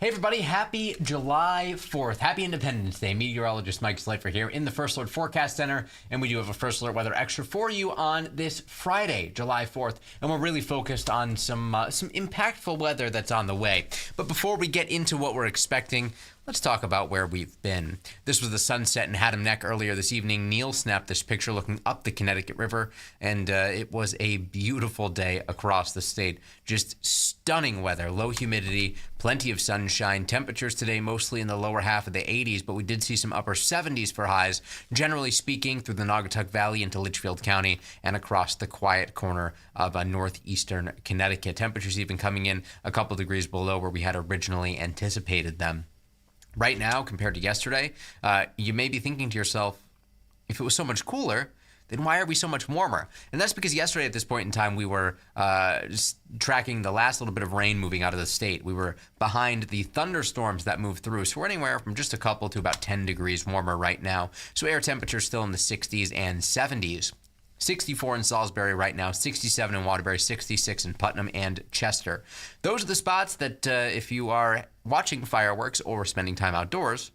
Hey everybody, happy July 4th. Happy Independence Day. Meteorologist Mike Slifer here in the First Alert Forecast Center, and we do have a First Alert weather extra for you on this Friday, July 4th, and we're really focused on some impactful weather that's on the way. But before we get into what we're expecting, let's talk about where we've been. This was the sunset in Haddam Neck earlier this evening. Neil snapped this picture looking up the Connecticut River, and it was a beautiful day across the state. Just stunning weather, low humidity, plenty of sunshine. Temperatures today mostly in the lower half of the 80s, but we did see some upper 70s for highs, generally speaking, through the Naugatuck Valley into Litchfield County and across the quiet corner of northeastern Connecticut. Temperatures even coming in a couple degrees below where we had originally anticipated them. Right now, compared to yesterday, you may be thinking to yourself, if it was so much cooler, then why are we so much warmer? And that's because yesterday at this point in time, we were just tracking the last little bit of rain moving out of the state. We were behind the thunderstorms that moved through. So we're anywhere from just a couple to about 10 degrees warmer right now. So air temperature still in the 60s and 70s. 64 in Salisbury right now, 67 in Waterbury, 66 in Putnam and Chester. Those are the spots that if you are watching fireworks or spending time outdoors,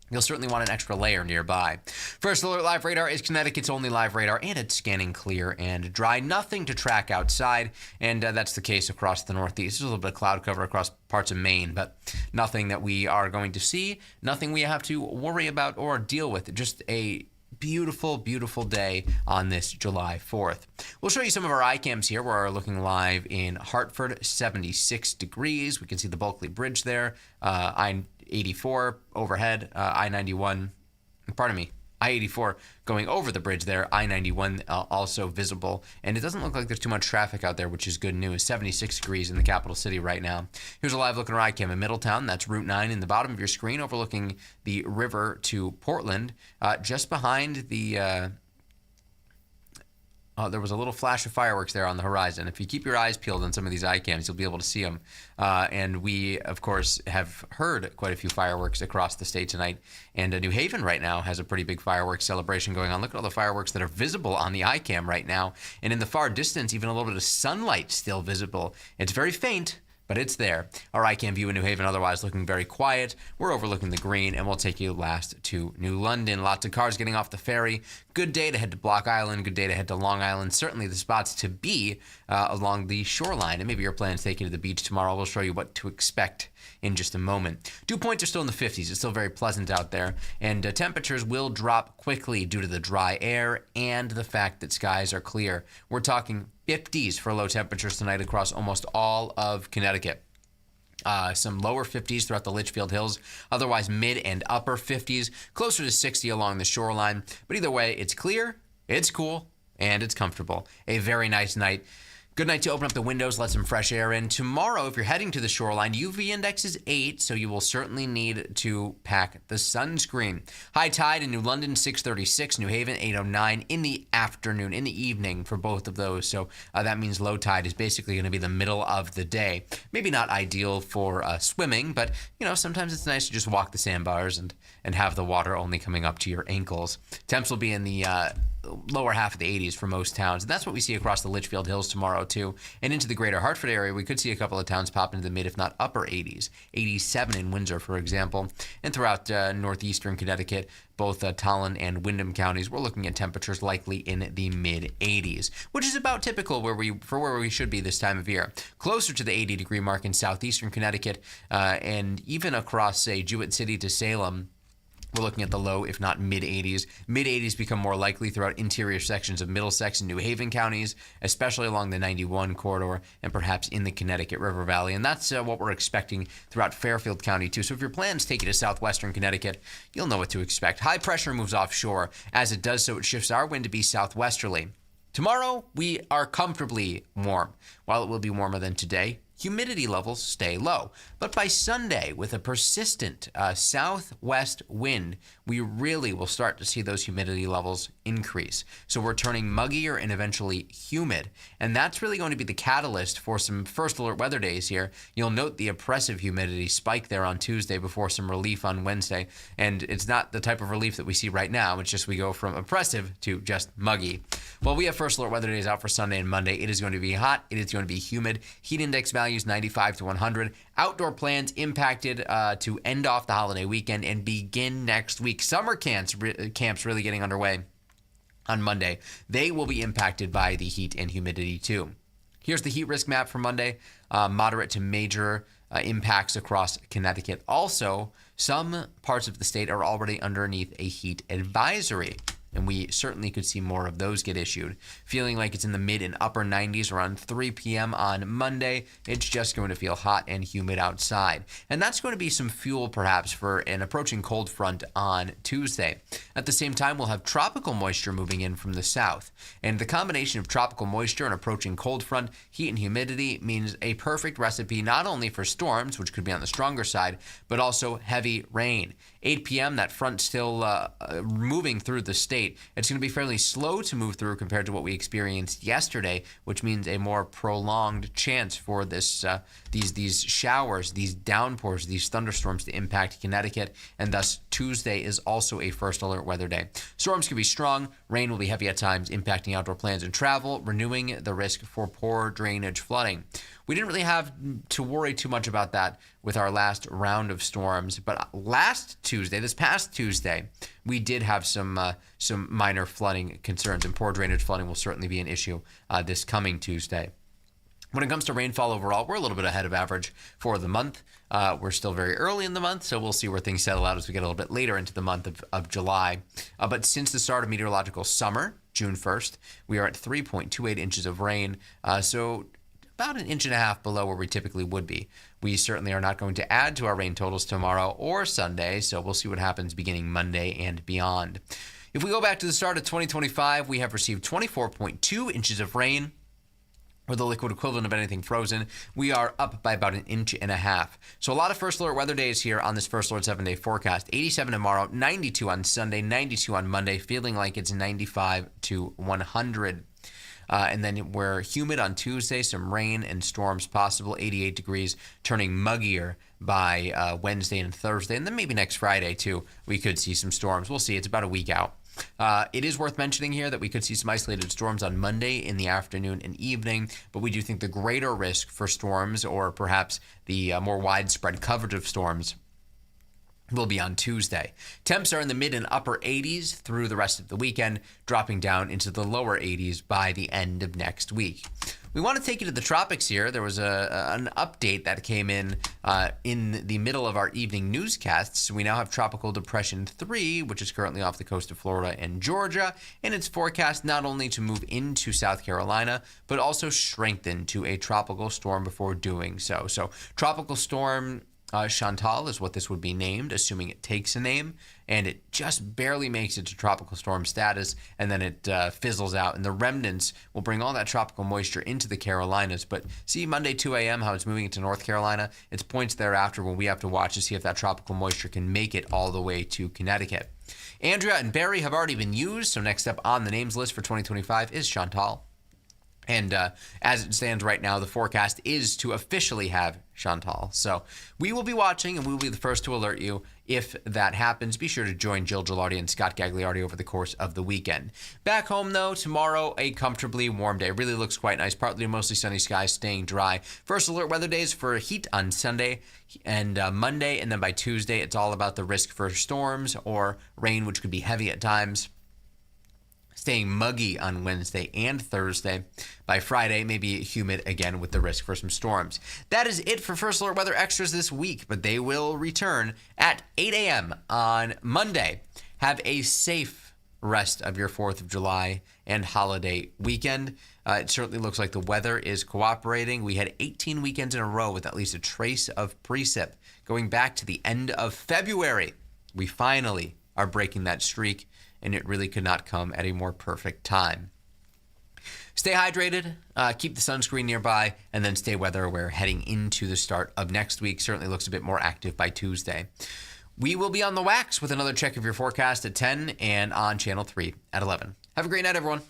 you'll certainly want an extra layer nearby. First Alert Live Radar is Connecticut's only live radar, and it's scanning clear and dry. Nothing to track outside, and that's the case across the Northeast. There's a little bit of cloud cover across parts of Maine, but nothing that we are going to see, nothing we have to worry about or deal with. Just a beautiful, beautiful day on this July 4th. We'll show you some of our iCams here. We're looking live in Hartford, 76 degrees. We can see the Bulkley Bridge there, I-84 overhead, I-91, I-84 going over the bridge there, I-91 also visible, and it doesn't look like there's too much traffic out there, which is good news. 76 degrees in the capital city right now. Here's a live look at our iCam in Middletown. That's Route 9 in the bottom of your screen, overlooking the river to Portland, just behind the there was a little flash of fireworks there on the horizon. If you keep your eyes peeled on some of these iCams, you'll be able to see them. And we, of course, have heard quite a few fireworks across the state tonight. And New Haven right now has a pretty big fireworks celebration going on. Look at all the fireworks that are visible on the iCam right now. And in the far distance, even a little bit of sunlight still visible. It's very faint, but it's there. Our iCam view in New Haven otherwise looking very quiet. We're overlooking the green, and we'll take you last to New London. Lots of cars getting off the ferry. Good day to head to Block Island. Good day to head to Long Island. Certainly the spots to be along the shoreline. And maybe your plans take you to the beach tomorrow. We'll show you what to expect in just a moment. Dew points are still in the 50s. It's still very pleasant out there. And temperatures will drop quickly due to the dry air and the fact that skies are clear. We're talking 50s for low temperatures tonight across almost all of Connecticut. Some lower 50s throughout the Litchfield Hills, otherwise mid and upper 50s, closer to 60 along the shoreline. But either way, it's clear, it's cool, and it's comfortable. A very nice night. Good night to open up the windows, let some fresh air in. Tomorrow, if you're heading to the shoreline, UV index is 8, so you will certainly need to pack the sunscreen. High tide in New London, 6:36, New Haven, 8:09 in the afternoon, in the evening for both of those. So that means low tide is basically going to be the middle of the day. Maybe not ideal for swimming, but sometimes it's nice to just walk the sandbars and have the water only coming up to your ankles. Temps will be in the lower half of the 80s for most towns. And that's what we see across the Litchfield Hills tomorrow, too. And into the greater Hartford area, we could see a couple of towns pop into the mid, if not upper 80s. 87 in Windsor, for example. And throughout northeastern Connecticut, both Tolland and Windham counties, we're looking at temperatures likely in the mid-80s, which is about typical where we should be this time of year. Closer to the 80-degree mark in southeastern Connecticut, and even across, say, Jewett City to Salem, we're looking at the low, if not mid-80s. Mid-80s become more likely throughout interior sections of Middlesex and New Haven counties, especially along the 91 corridor and perhaps in the Connecticut River Valley. And that's what we're expecting throughout Fairfield County, too. So if your plans take you to southwestern Connecticut, you'll know what to expect. High pressure moves offshore. As it does so, it shifts our wind to be southwesterly. Tomorrow, we are comfortably warm. While it will be warmer than today, humidity levels stay low. But by Sunday, with a persistent southwest wind, we really will start to see those humidity levels increase. So we're turning muggier and eventually humid. And that's really going to be the catalyst for some first alert weather days here. You'll note the oppressive humidity spike there on Tuesday before some relief on Wednesday. And it's not the type of relief that we see right now. It's just we go from oppressive to just muggy. Well, we have first alert weather days out for Sunday and Monday. It is going to be hot. It is going to be humid. Heat index value values 95 to 100. Outdoor plans impacted to end off the holiday weekend and begin next week. Summer camps really getting underway on Monday. They will be impacted by the heat and humidity too. Here's the heat risk map for Monday. Moderate to major impacts across Connecticut. Also, some parts of the state are already underneath a heat advisory, and we certainly could see more of those get issued. Feeling like it's in the mid and upper 90s around 3 p.m. on Monday. It's just going to feel hot and humid outside. And that's going to be some fuel perhaps for an approaching cold front on Tuesday. At the same time, we'll have tropical moisture moving in from the south. And the combination of tropical moisture and approaching cold front, heat and humidity means a perfect recipe not only for storms, which could be on the stronger side, but also heavy rain. 8 p.m., that front still moving through the state. It's going to be fairly slow to move through compared to what we experienced yesterday, which means a more prolonged chance for these showers, these downpours, these thunderstorms to impact Connecticut, and thus Tuesday is also a first alert weather day. Storms can be strong, rain will be heavy at times, impacting outdoor plans and travel, renewing the risk for poor drainage flooding. We didn't really have to worry too much about that with our last round of storms, but this past Tuesday, we did have some minor flooding concerns, and poor drainage flooding will certainly be an issue this coming Tuesday. When it comes to rainfall overall, we're a little bit ahead of average for the month. We're still very early in the month, so we'll see where things settle out as we get a little bit later into the month of July. But since the start of meteorological summer, June 1st, we are at 3.28 inches of rain, so about 1.5 inches below where we typically would be. We certainly are not going to add to our rain totals tomorrow or Sunday, so we'll see what happens beginning Monday and beyond. If we go back to the start of 2025, we have received 24.2 inches of rain, or the liquid equivalent of anything frozen. We are up by about 1.5 inches. So a lot of first alert weather days here on this first alert 7-day forecast. 87 tomorrow, 92 on Sunday, 92 on Monday, feeling like it's 95 to 100. And then we're humid on Tuesday, some rain and storms possible, 88 degrees, turning muggier by Wednesday and Thursday. And then maybe next Friday, too, we could see some storms. We'll see. It's about a week out. It is worth mentioning here that we could see some isolated storms on Monday in the afternoon and evening, but we do think the greater risk for storms, or perhaps the more widespread coverage of storms, will be on Tuesday. Temps are in the mid and upper 80s through the rest of the weekend, dropping down into the lower 80s by the end of next week. We want to take you to the tropics here. There was an update that came in the middle of our evening newscasts. We now have Tropical Depression 3, which is currently off the coast of Florida and Georgia, and it's forecast not only to move into South Carolina, but also strengthen to a tropical storm before doing so. So Tropical Storm Chantal is what this would be named, assuming it takes a name, and it just barely makes it to tropical storm status, and then it fizzles out, and the remnants will bring all that tropical moisture into the Carolinas. But see Monday 2 a.m. how it's moving into North Carolina. It's points thereafter when we have to watch to see if that tropical moisture can make it all the way to Connecticut. Andrea and Barry have already been used, so next up on the names list for 2025 is Chantal. And as it stands right now, the forecast is to officially have Chantal. So we will be watching, and we will be the first to alert you if that happens. Be sure to join Jill Gilardi and Scott Gagliardi over the course of the weekend. Back home, though, tomorrow, a comfortably warm day. Really looks quite nice. Partly to mostly sunny skies, staying dry. First alert weather days for heat on Sunday and Monday, and then by Tuesday, it's all about the risk for storms or rain, which could be heavy at times. Staying muggy on Wednesday and Thursday. By Friday, maybe humid again with the risk for some storms. That is it for First Alert Weather Extras this week, but they will return at 8 a.m. on Monday. Have a safe rest of your 4th of July and holiday weekend. It certainly looks like the weather is cooperating. We had 18 weekends in a row with at least a trace of precip. Going back to the end of February, we finally are breaking that streak, and it really could not come at a more perfect time. Stay hydrated, keep the sunscreen nearby, and then stay weather aware heading into the start of next week. Certainly looks a bit more active by Tuesday. We will be on the wax with another check of your forecast at 10 and on Channel 3 at 11. Have a great night, everyone.